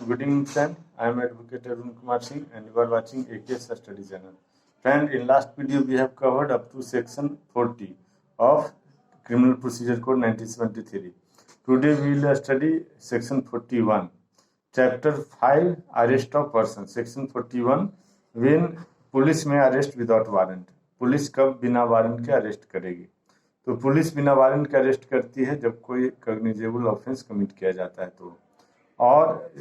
Good evening, friend. I am Advocate Arun Kumar Singh, and you are watching AKS Study Channel. Friend, in last video we have covered up to section 40 of Criminal Procedure Code 1973. Today we will study section 41, chapter 5, Arrest of Person. Section 41, when police may arrest without warrant. Police कब बिना warrant के arrest करेगी? तो police बिना warrant के arrest करती है जब कोई कॉग्निजेबल ऑफेंस कमिट किया जाता है तो, और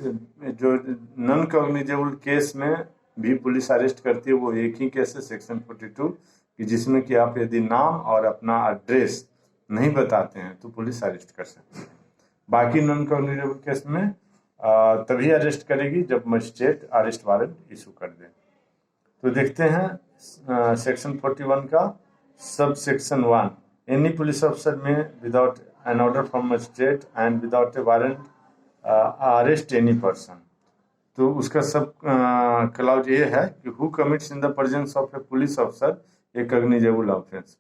जो नॉन कॉग्निजेबल केस में भी पुलिस अरेस्ट करती है वो एक ही केस है, सेक्शन 42, कि जिसमें कि आप यदि नाम और अपना एड्रेस नहीं बताते हैं तो पुलिस अरेस्ट कर सकती है। बाकी नॉन कॉग्निजेबल केस में तभी अरेस्ट करेगी जब मजिस्ट्रेट अरेस्ट वारंट इशू कर दे। तो देखते हैं सेक्शन 41 का सब section 1, any police officer may without an order from magistrate and without a warrant arrest any person. तो उसका सब क्लॉज ये है कि who commits in the presence of a police officer a cognizable offence.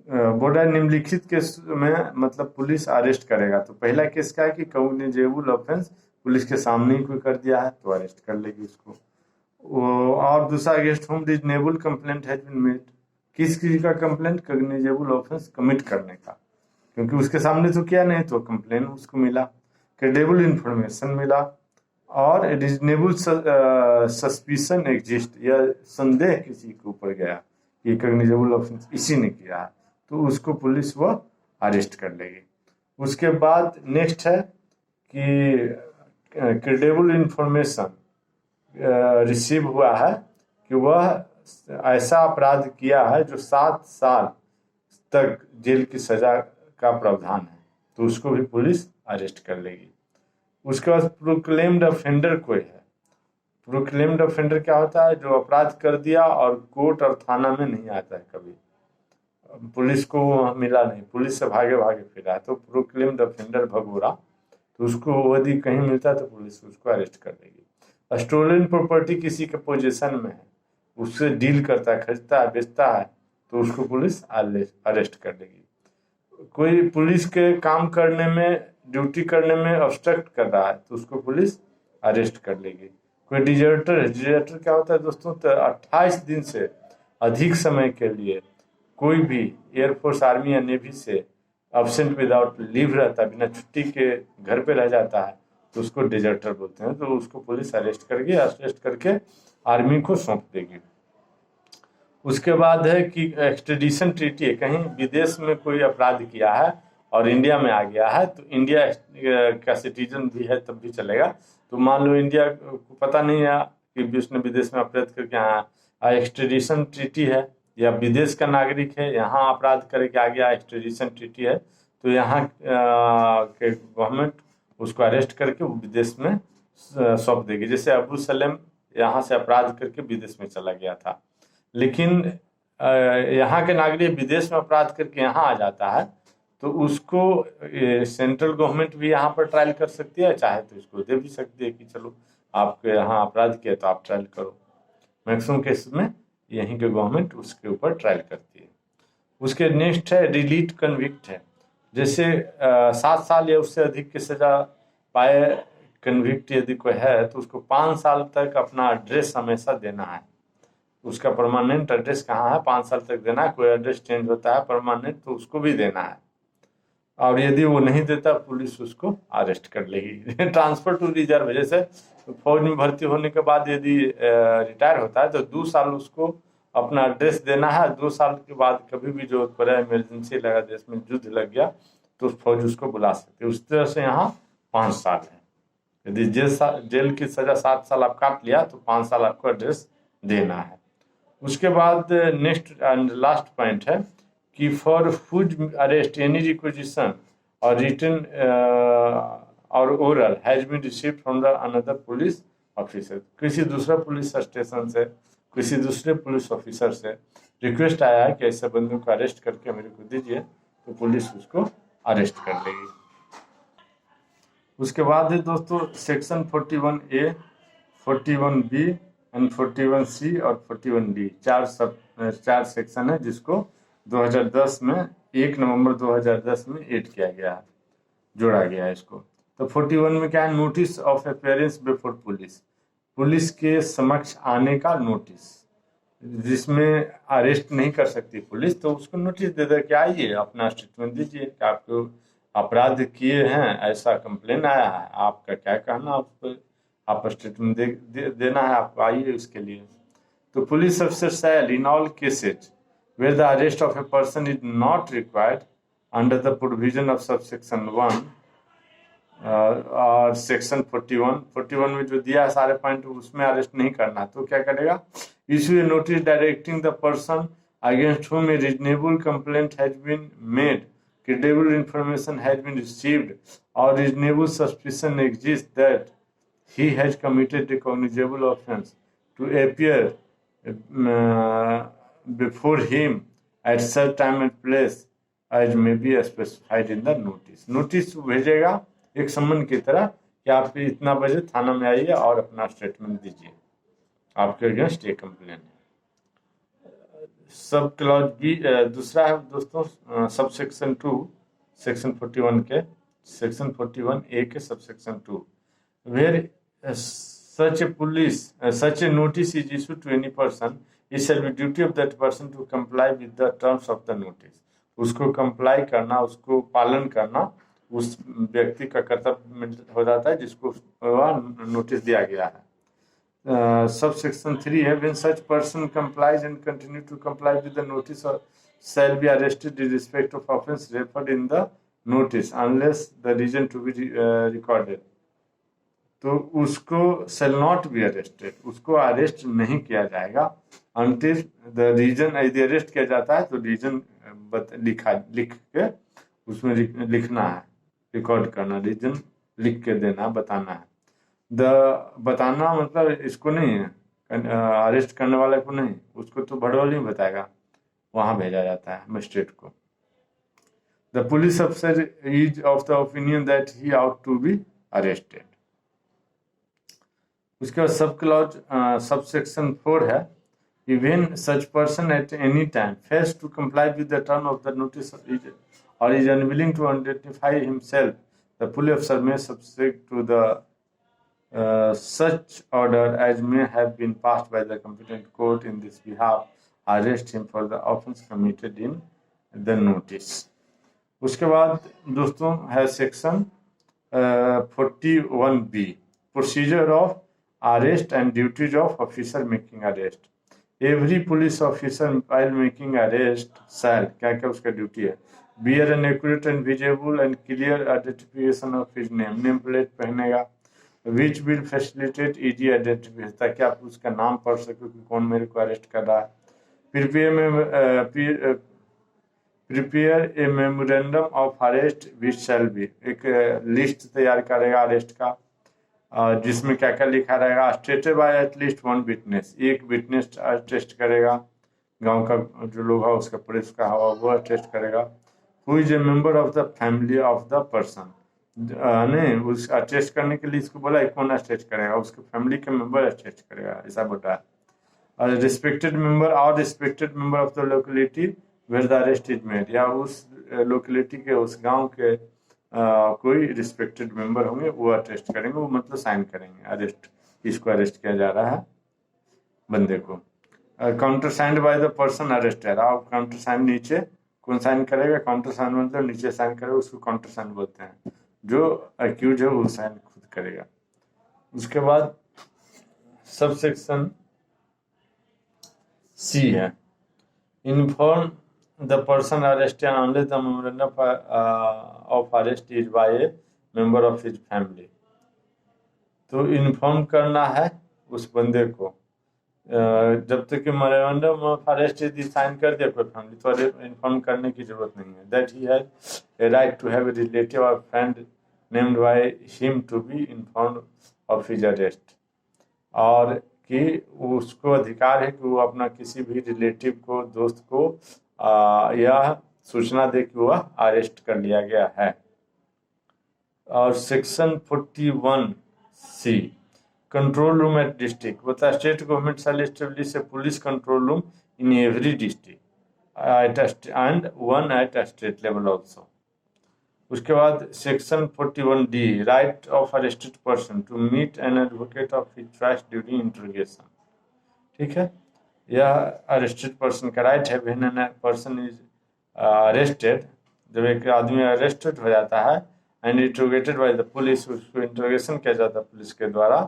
बोर्ड निम्नलिखित case में मतलब police arrest करेगा। तो पहला केस क्या है कि कॉग्निजेबल ऑफेंस पुलिस के सामने ही कोई कर दिया है तो अरेस्ट कर लेगी उसको। और दूसरा against whom reasonable complaint has been made. किस का कंप्लेंट? कॉग्निजेबल ऑफेंस कमिट करने का, क्योंकि उसके सामने तो किया नहीं तो कंप्लेंट उसको मिला, क्रेडिबल इंफॉर्मेशन मिला और रीजनेबल सस्पिशन एग्जिस्ट, या संदेह किसी के ऊपर गया कि कॉग्निजेबल ऑफेंस इसी ने किया है तो उसको पुलिस वो अरेस्ट कर लेगी। उसके बाद नेक्स्ट है कि क्रेडिबल इंफॉर्मेशन रिसीव हुआ है कि वह ऐसा अपराध किया है जो 7 साल तक जेल की सजा का प्रावधान है तो उसको भी पुलिस अरेस्ट कर लेगी। उसके बाद प्रोक्लेम्ड ऑफेंडर कोई है। प्रोक्लेम्ड ऑफेंडर क्या होता है? जो अपराध कर दिया और कोर्ट और थाना में नहीं आता है, कभी पुलिस को मिला नहीं, पुलिस से भागे भागे फिरा है तो प्रोक्लेम्ड ऑफेंडर भगोरा, तो उसको यदि कहीं मिलता है तो पुलिस उसको अरेस्ट कर लेगी। स्टोलन प्रॉपर्टी किसी के पोजीशन में है, उससे डील करता है, खरीदता है, बेचता है तो उसको पुलिस अरेस्ट कर लेगी। कोई पुलिस के काम करने में, ड्यूटी करने में ऑब्स्ट्रक्ट कर रहा है तो उसको पुलिस अरेस्ट कर लेगी। कोई डिजर्टर है। डिजर्टर क्या होता है दोस्तों? तो 28 दिन से अधिक समय के लिए कोई भी एयरफोर्स, आर्मी या नेवी से एब्सेंट विदाउट लीव रहता है, बिना छुट्टी के घर पे रह जाता है तो उसको डिजर्टर बोलते हैं। तो उसको पुलिस अरेस्ट करके आर्मी को सौंप देगी। उसके बाद है कि एक्सट्रेडिशन ट्रीटी है। कहीं विदेश में कोई अपराध किया है और इंडिया में आ गया है तो इंडिया का सिटीजन भी है तब भी चलेगा। तो मान लो इंडिया को पता नहीं है कि उसने विदेश में अपराध करके आया, एक्सट्रेडिशन ट्रीटी है, या विदेश का नागरिक है यहाँ अपराध करके आ गया, एक्सट्रेडिशन ट्रीटी है तो यहाँ के गवर्नमेंट उसको अरेस्ट करके वो विदेश में सौंप देगी। जैसे अबू सलेम यहाँ से अपराध करके विदेश में चला गया था, लेकिन यहाँ के नागरिक विदेश में अपराध करके यहाँ आ जाता है तो उसको सेंट्रल गवर्नमेंट भी यहाँ पर ट्रायल कर सकती है, चाहे तो इसको दे भी सकती है कि चलो आपके यहाँ अपराध किया तो आप ट्रायल करो। मैक्सिमम केस में यहीं के गवर्नमेंट उसके ऊपर ट्रायल करती है। उसके नेक्स्ट है रिलीट कन्विक्ट है। जैसे 7 साल या उससे अधिक की सजा पाए कन्विक्ट यदि कोई है तो उसको 5 साल तक अपना एड्रेस हमेशा देना है। उसका परमानेंट एड्रेस कहाँ है 5 साल तक देना है। कोई एड्रेस चेंज होता है परमानेंट तो उसको भी देना है, और यदि वो नहीं देता पुलिस उसको अरेस्ट कर लेगी। ट्रांसफर टू रिजर्व, जैसे फौज में भर्ती होने के बाद यदि रिटायर होता है तो 2 साल उसको अपना एड्रेस देना है। 2 साल के बाद कभी भी जरूरत पड़े, इमरजेंसी लगा, देश में युद्ध लग गया तो फौज उसको बुला सकती है। उस तरह से यहाँ 5 साल है। यदि जेल की सजा 7 साल आप काट लिया तो 5 साल आपको एड्रेस देना है। उसके बाद नेक्स्ट एंड लास्ट पॉइंट है कि for whose arrest any requisition और रिटन और oral has been received from the another police officer. किसी दूसरा पुलिस स्टेशन से, किसी दूसरे पुलिस ऑफिसर से रिक्वेस्ट आया है कि ऐसे बंदों को अरेस्ट करके मेरे को दीजिए तो पुलिस उसको अरेस्ट कर लेगी। उसके बाद है दोस्तों section 41A, 41B and 41C और 41D, 4 सेक्शन है जिसको 2010 में 1 नवंबर 2010 में ऐड किया गया है, जोड़ा गया है इसको। तो 41 में क्या है, notice of appearance before police, police के समक्ष आने का नोटिस, जिसमें अरेस्ट नहीं कर सकती पुलिस, तो उसको नोटिस दे दे कि आइए अपना स्टेटमेंट दीजिए कि आपको अपराध किए हैं, ऐसा कंप्लेन आया है, आपका क्या कहना उस पर, आप स्टेटमेंट देना है, आप आइए उसके लिए। तो police officer shall in all cases where the arrest of a person is not required under the provision of subsection 1 और सेक्शन 41 में जो दिया है सारे पॉइंट, उसमें अरेस्ट नहीं करना, तो क्या करेगा, issue A notice directing the person against whom a reasonable complaint has been made, credible information has been received, or reasonable suspicion exists that he has committed a cognizable offense to appear before him at such time and place as may be specified in the notice. Notice भेजेगा एक सम्मन की तरह कि आप इतना बजे थाना में आइए और अपना स्टेटमेंट दीजिए, आपके अगेंस्ट ये कंप्लेन है। सब क्लॉज बी दूसरा है दोस्तों सब सेक्शन 2 सेक्शन 41 के, सेक्शन 41 ए के subsection 2, where such a notice is issued to any person, it shall be duty of that person to comply with the terms of the notice. उसको comply करना, उसको पालन करना उस व्यक्ति का कर्तव्य हो जाता है जिसको वह नोटिस दिया गया है। सब सेक्शन 3 है, when such person complies and continue to comply with the notice or shall be arrested in respect of offence referred in the notice unless the reason to be recorded, तो उसको shall not be arrested, उसको arrest नहीं किया जाएगा until the reason, यदि arrest किया जाता है तो रीजन लिख के उसमें लिखना है, रिकॉर्ड करना, रीजन लिख के देना, बताना है। बताना मतलब इसको नहीं है, अरेस्ट करने वाले को नहीं, उसको तो भड़ोल ही बताएगा, वहां भेजा जाता है मजिस्ट्रेट को। The police officer is of the opinion that he out to be arrested. उसके बाद सब क्लॉज सब सेक्शन 4 है, when such person at any time fails to comply with the term of the notice or is unwilling to identify himself, the police officer may subject to the such order as may have been passed by the competent court in this behalf, arrest him for the offence committed in the notice. उसके बाद दोस्तों है section 41B, procedure of arrest and duties of officer making arrest. Every police officer while making arrest shall, क्या क्या उसका duty है, bear an accurate and visible and clear identification of his name, name plate पहनेगा, which will facilitate easy identification, ताकि आप उसका नाम पढ़ सको कि कौन मेरे को अरेस्ट कर रहा है। Prepare a memorandum of arrest which shall be, एक लिस्ट तैयार करेगा अरेस्ट का, जिसमें क्या क्या लिखा रहेगा, स्टेटेड बाय एटलीस्ट 1 विटनेस, एक विटनेस टेस्ट करेगा, गांव का जो लोग है उसका पुलिस का हवा वो टेस्ट करेगा, who is a member of the family of the person, नहीं उस टेस्ट करने के लिए इसको बोला कौन टेस्ट करेगा, उसके फैमिली के मेंबर टेस्ट करेगा, ऐसा बोला है। रिस्पेक्टेड मेंबर और respected member of the locality where the arrest is made, या उस लोकेलिटी के उस गांव के कोई रिस्पेक्टेड मेंबर होंगे वो अटेस्ट करेंगे, वो मतलब साइन करेंगे, अरेस्ट इसको अरेस्ट किया जा रहा है बंदे को। Counter signed by the person arrested, आप काउंटर साइन नीचे कौन साइन करेगा, काउंटर साइन मतलब नीचे साइन करेगा, उसको काउंटर साइन बोलते हैं, जो अक्यूज है वो साइन खुद करेगा। उसके बाद सब सेक्शन सी है, inform the person arrested unless the memorandum of arrest is by a member of his family, तो इन्फॉर्म करना है उस बंदे को, जब तक कि मेमोरेंडम ऑफ अरेस्ट यदि साइन कर दिया कोई फैमिली तो इन्फॉर्म करने की जरूरत नहीं है, that he has a right to have a relative और friend named by him to be informed of his arrest, और कि उसको अधिकार है कि वो अपना किसी भी रिलेटिव को, दोस्त को यह सूचना दे कि वह अरेस्ट कर लिया गया है। और section 41C, control room at district, बता state government shall establish a police control room in every district and one at state level also. उसके बाद section 41D, right of arrested person to meet an advocate of his choice during interrogation. ठीक है, यह arrested person का right है। When an person is arrested, जब एक आदमी अरेस्टेड हो जाता है and interrogated by the police, उसको इंट्रोगेशन किया जाता है पुलिस के द्वारा,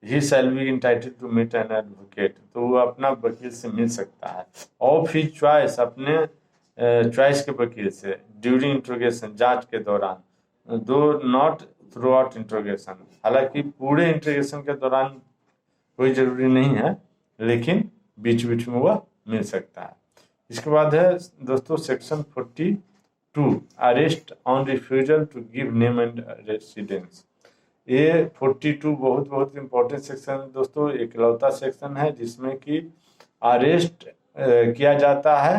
he shall be entitled to meet an advocate, तो वो अपना वकील से मिल सकता है ऑफ हिज चॉइस, अपने चॉइस के वकील से, ड्यूरिंग इंट्रोगेशन, जांच के दौरान, दो नॉट थ्रू आउट इंट्रोगेशन, हालांकि पूरे इंट्रोगेशन के दौरान कोई जरूरी नहीं है, लेकिन बीच बीच में वह मिल सकता है। इसके बाद है दोस्तों section 42, arrest on refusal to give name and residence. ये 42 बहुत बहुत इंपॉर्टेंट सेक्शन है दोस्तों, इकलौता सेक्शन है जिसमें कि अरेस्ट किया जाता है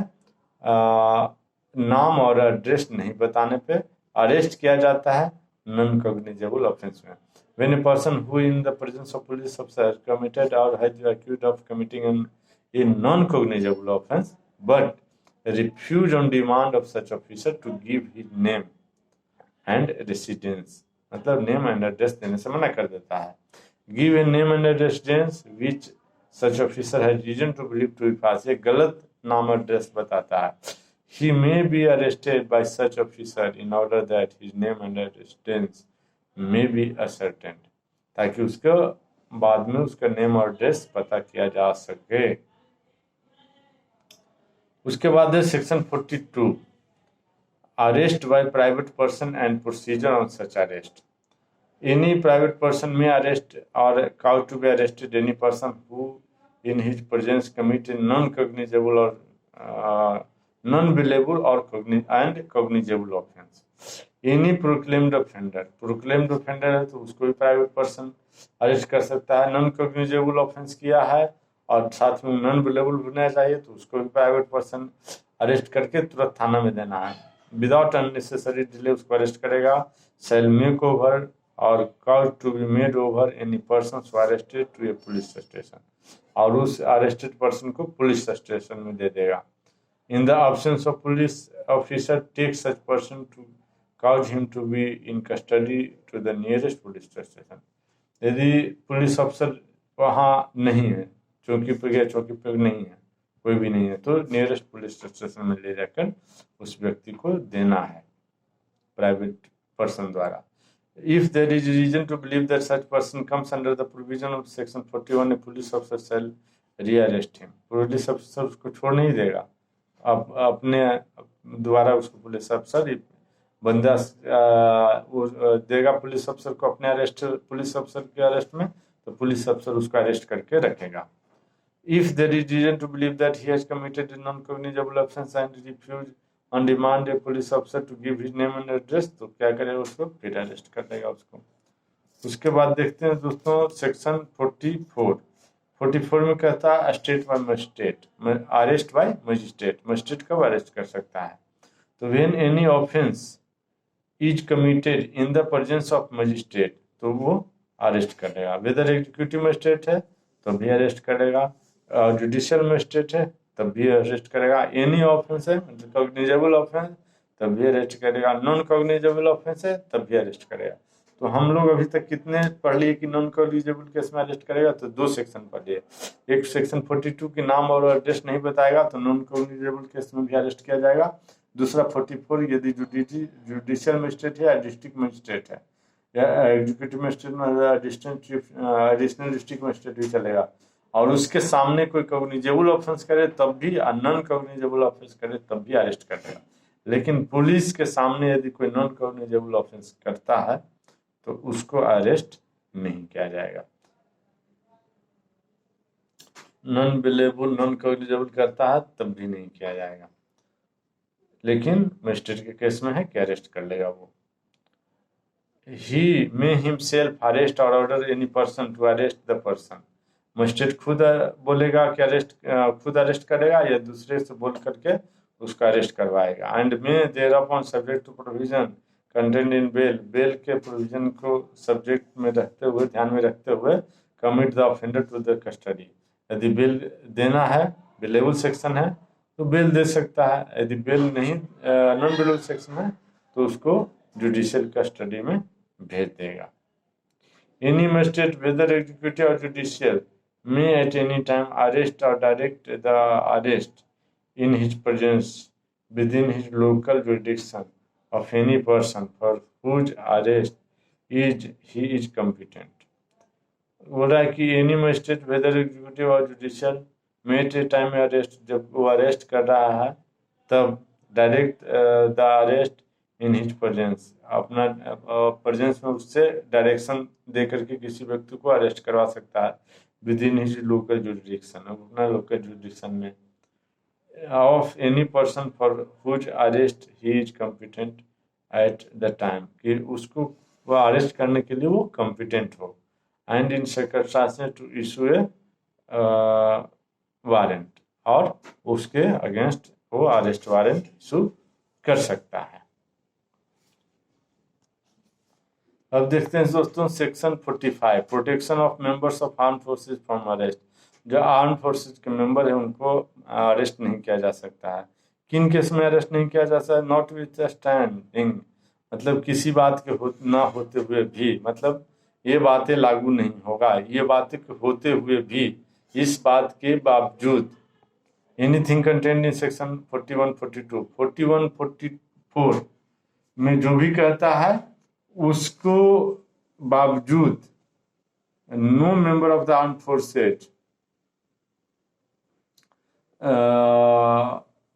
नाम और एड्रेस नहीं बताने पे अरेस्ट किया जाता है नॉन कॉग्निजेबल ऑफेंस में। When a person who in the presence of police officer committed or has been accused of committing a non-cognizable offense but refuse on demand of such officer to give his name and residence, मतलब name and address देने से मना कर देता है। Give a name and residence which such officer has reason to believe to be false, ये गलत नाम और एड्रेस बताता है। He may be arrested by such officer in order that his name and residence may be ascertain, ताकि उसको बाद में उसका नेम और एड्रेस पता किया जा सके। उसके बाद है section 42, arrest by private person and procedure on such arrest. Any private person में अरेस्ट और cause to be arrested any person who in his presence commit a non-cognizable or non-billable or cognizable offense. Any proclaimed offender है तो उसको भी private person arrest कर सकता है। Non cognizable offence किया है और साथ में नॉन बिलेबल होना चाहिए तो उसको भी प्राइवेट पर्सन अरेस्ट करके तुरंत थाना में देना है। विदाउट अननेसेसरी डिले उसको अरेस्ट करेगा। शैल मेक ओवर और cause to be made over any person arrested to a police station, और उस अरेस्टेड पर्सन को पुलिस स्टेशन में दे देगा। In the absence of police officer take such person to cause him to be in custody to the nearest police station। यदि police अफसर वहाँ नहीं है, चौकी पर या चौकी पर नहीं है, कोई भी नहीं है, तो नियरेस्ट पुलिस स्टेशन में ले जाकर उस व्यक्ति को देना है प्राइवेट पर्सन द्वारा। If there is reason to believe that such person comes under the provision of section 41, a police officer shall rearrest him। Police अफसर उसको छोड़ नहीं देगा, अब अपने द्वारा उसको पुलिस अफसर बंदा वो देगा पुलिस अफसर को अपने अरेस्ट, पुलिस अफसर के अरेस्ट में, तो पुलिस अफसर उसको अरेस्ट करके रखेगा। If there is reason to believe that he has committed a non-cognizable offense and refuse on demand a police officer to give his name and address, तो क्या करेगा उसको, फिर अरेस्ट कर देगा उसको। उसके बाद देखते हैं दोस्तों सेक्शन 44 में कहता है state by magistrate, arrest by magistrate. Magistrate कब अरेस्ट कर सकता है, तो when any offence is committed in the presence of magistrate, तो वो अरेस्ट करेगा। वेदर एग्जीक्यूटिव मजिस्ट्रेट है तब भी अरेस्ट करेगा, जुडिशियल मजिस्ट्रेट है तब भी अरेस्ट करेगा। एनी ऑफेंस है मतलब कॉग्निजेबल ऑफेंस तब भी अरेस्ट करेगा, नॉन कॉग्निजेबल ऑफेंस है तब भी अरेस्ट करेगा। तो हम लोग अभी तक कितने पढ़ लिए कि नॉन कॉग्निजेबल केस में अरेस्ट करेगा, तो 2 सेक्शन पढ़ लिए। एक सेक्शन 42 के नाम और एड्रेस नहीं बताएगा तो नॉन कॉग्निजेबल केस में भी अरेस्ट किया जाएगा। दूसरा 44 यदि जुडिशियल मजिस्ट्रेट है या डिस्ट्रिक्ट मजिस्ट्रेट है या एग्जीक्यूटिव मजिस्ट्रेट में एडिशनल डिस्ट्रिक्ट मजिस्ट्रेट भी चलेगा, और उसके सामने कोई कॉग्निजेबल ऑफेंस करे तब भी, नॉन कॉग्निजेबल ऑफेंस करे तब भी अरेस्ट करेगा। लेकिन पुलिस के सामने यदि कोई नॉन कॉग्निजेबल ऑफेंस करता है तो उसको अरेस्ट नहीं किया जाएगा। नॉन बिलेबल, नॉन कॉग्निजेबल करता है तब भी नहीं किया जाएगा, लेकिन मजिस्ट्रेट के केस में है कि अरेस्ट कर लेगा वो। He may himself arrest or order any person to arrest the person। Magistrate खुद बोलेगा कि खुद अरेस्ट करेगा या दूसरे से बोल करके उसका अरेस्ट करवाएगा। And may thereupon subject to provision contained in bail के प्रोविजन को सब्जेक्ट में रखते हुए, ध्यान में रखते हुए, commit the offender to the custody. यदि बेल देना है, बिलेबल सेक्शन है तो बेल दे सकता है, यदि बेल नहीं, नॉन बिलेबल सेक्शन है तो उसको जुडिशियल कस्टडी में भेज देगा। Any magistrate whether executive or judicial may at any time arrest or direct the arrest in his presence within his local jurisdiction of any person for whose arrest he is competent. बोल रहा है कि any magistrate whether executive or judicial may at a time arrest, जब वो arrest कर रहा है तब direct the arrest in his presence, अपना प्रेजेंस में उससे डायरेक्शन दे करके किसी व्यक्ति को अरेस्ट करवा सकता है within his local jurisdiction, अपना लोकल जुरिडिक्शन में, of any person for whose arrest he is competent at the time, कि उसको वह अरेस्ट करने के लिए वो कॉम्पिटेंट हो, and in circumstances to issue a warrant, और उसके अगेंस्ट वो अरेस्ट वारंट इशू कर सकता है। अब देखते हैं दोस्तों section 45 protection of members of arm forces from arrest. जो आर्म फोर्सेस के मेंबर हैं उनको अरेस्ट नहीं किया जा सकता है। किन केस में अरेस्ट नहीं किया जा सकता? नॉट विथ स्टैंडिंग, मतलब किसी बात के ना होते हुए भी, मतलब ये बातें लागू नहीं होगा, ये बातें होते हुए भी, इस बात के बावजूद, एनीथिंग कंटेन्ड इन सेक्शन 41, 42, 41, 44 में जो भी कहता है उसको बावजूद no member of the armed forces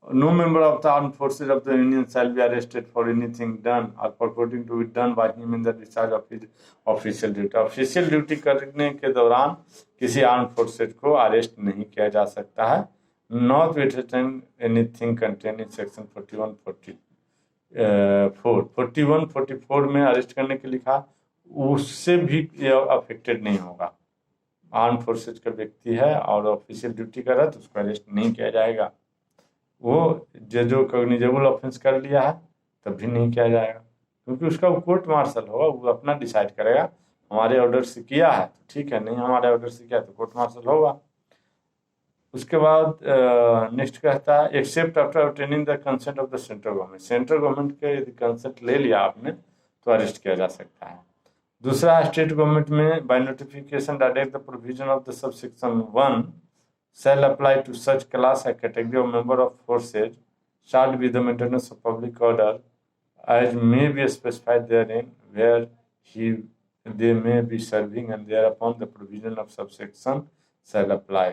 no member of the armed forces of the union shall be arrested for anything done or purporting to be done by him in the discharge of his official duty। Official duty करने के दौरान किसी arm forces को arrest नहीं किया जा सकता है, not with anything contain in section 41, 41, 44 में अरेस्ट करने के लिखा, उससे भी अफेक्टेड नहीं होगा। आर्म फोर्सेज का व्यक्ति है और ऑफिशियल ड्यूटी कर रहा है तो उसको अरेस्ट नहीं किया जाएगा। वो जो कॉग्निजेबल ऑफेंस कर लिया है तब भी नहीं किया जाएगा, क्योंकि उसका वो कोर्ट मार्शल होगा, वो अपना डिसाइड करेगा। हमारे ऑर्डर से किया है तो ठीक है, नहीं हमारे ऑर्डर से किया तो कोर्ट मार्शल होगा। उसके बाद नेक्स्ट कहता है except after obtaining the consent of the central government. Central government के यदि कंसेंट ले लिया आपने तो अरेस्ट किया जा सकता है। दूसरा, स्टेट गवर्नमेंट में by notification direct the provision of the subsection 1 shall apply to such class and category of member of forces shall be the maintenance of public order as may be specified therein where they may be serving, and thereupon the provision of subsection shall apply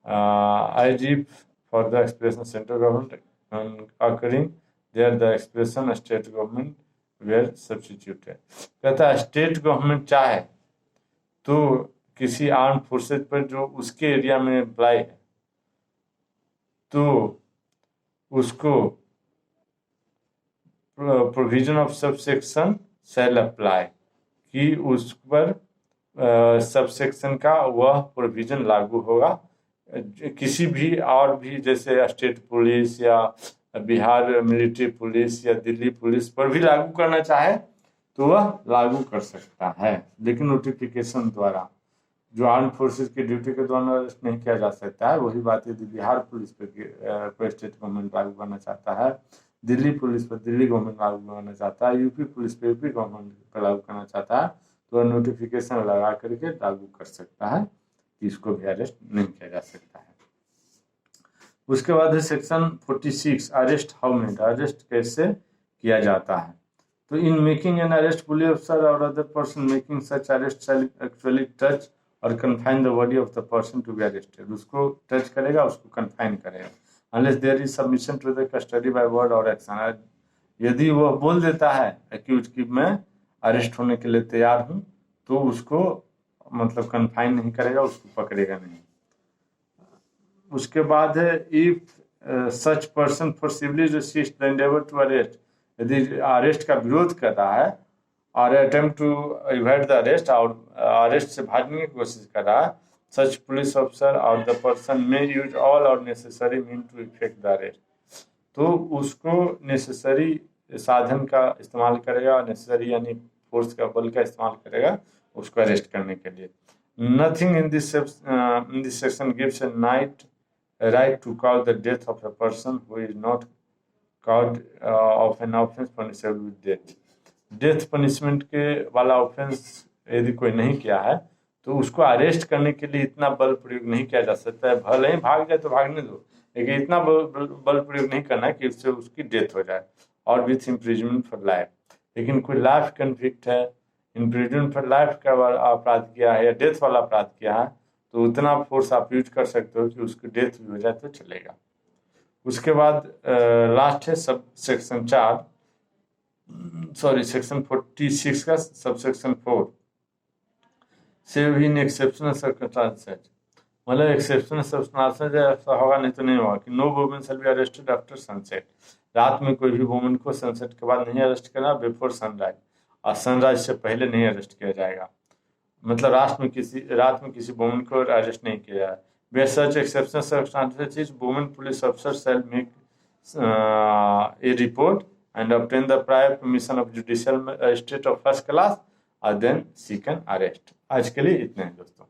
as if for the expression central government occurring there the expression state government were substituted। कहता है state government चाहे तो किसी arm forces पर जो उसके area में apply है तो उसको provision of subsection shall apply, कि उस पर सबसेक्शन का वह प्रोविजन लागू होगा। किसी भी और भी जैसे स्टेट पुलिस या बिहार मिलिट्री पुलिस या दिल्ली पुलिस पर भी लागू करना चाहे तो वह लागू कर सकता है, लेकिन नोटिफिकेशन द्वारा। जो आर्म फोर्सेस की ड्यूटी के दौरान अरेस्ट नहीं किया जा सकता है, वही बात यदि बिहार पुलिस पर कोई स्टेट गवर्नमेंट लागू करना चाहता है, दिल्ली पुलिस पर दिल्ली गवर्नमेंट लागू करना चाहता है, यूपी पुलिस पर यूपी गवर्नमेंट पर लागू करना चाहता है, तो नोटिफिकेशन लगा करके लागू कर सकता है कि इसको भी अरेस्ट नहीं किया जा सकता है। उसके बाद है section 46 arrest how made, arrest कैसे किया जाता है। तो in making an arrest police officer or other person making such arrest shall actually touch or confine the body of the person to be arrested, उसको टच करेगा, उसको confine करेगा, unless there is submission to the custody by word or action. यदि वह बोल देता है accused कि मैं अरेस्ट होने के लिए तैयार हूं, तो उसको मतलब कन्फाइन नहीं करेगा, उसको पकड़ेगा नहीं। उसके बाद है if such person forcibly resist the endeavour to arrest, यदि अरेस्ट का विरोध कर रहा है और attempt to evade the arrest, और अरेस्ट से भागने की कोशिश कर रहा है, such police officer or the person may use all or necessary mean to effect the arrest, तो उसको नेसेसरी साधन का इस्तेमाल करेगा, नेसेसरी यानी फोर्स का बल का इस्तेमाल करेगा उसको अरेस्ट करने के लिए। Nothing in this section gives a right to cause the death of a person who is not cause of an offense punishable with death। Death punishment के वाला ऑफेंस यदि कोई नहीं किया है तो उसको अरेस्ट करने के लिए इतना बल प्रयोग नहीं किया जा सकता है। भले ही भाग जाए तो भागने दो, लेकिन इतना बल प्रयोग नहीं करना है कि उससे उसकी डेथ हो जाए, और विथ इम्प्रिजमेंट फॉर लाइफ। लेकिन कोई लाइफ कन्विक्ट है, इम्प्रिजमेंट फॉर लाइफ का अपराध किया है या डेथ वाला अपराध किया है, तो उतना फोर्स आप यूज कर सकते हो कि उसकी डेथ भी हो जाए तो चलेगा। उसके बाद लास्ट है सब सेक्शन 4, सॉरी सेक्शन 46 का sub section 4, save in exceptional circumstances. मतलब एक्सेप्शनल सर्कमस्टेंसेस ऐसा होगा नहीं तो नहीं होगा कि no women shall be arrested after sunset. रात में कोई भी वुमेन को सनसेट के बाद नहीं अरेस्ट करना, बिफोर सनराइज, और सनराइज से पहले नहीं अरेस्ट किया जाएगा। मतलब रात में किसी वुमेन को अरेस्ट नहीं किया जाए। Where such exceptional circumstances, women police officers shall make a report and obtain the prior permission of judicial magistrate of first class, and then she can arrest। आज के लिए इतना ही दोस्तों।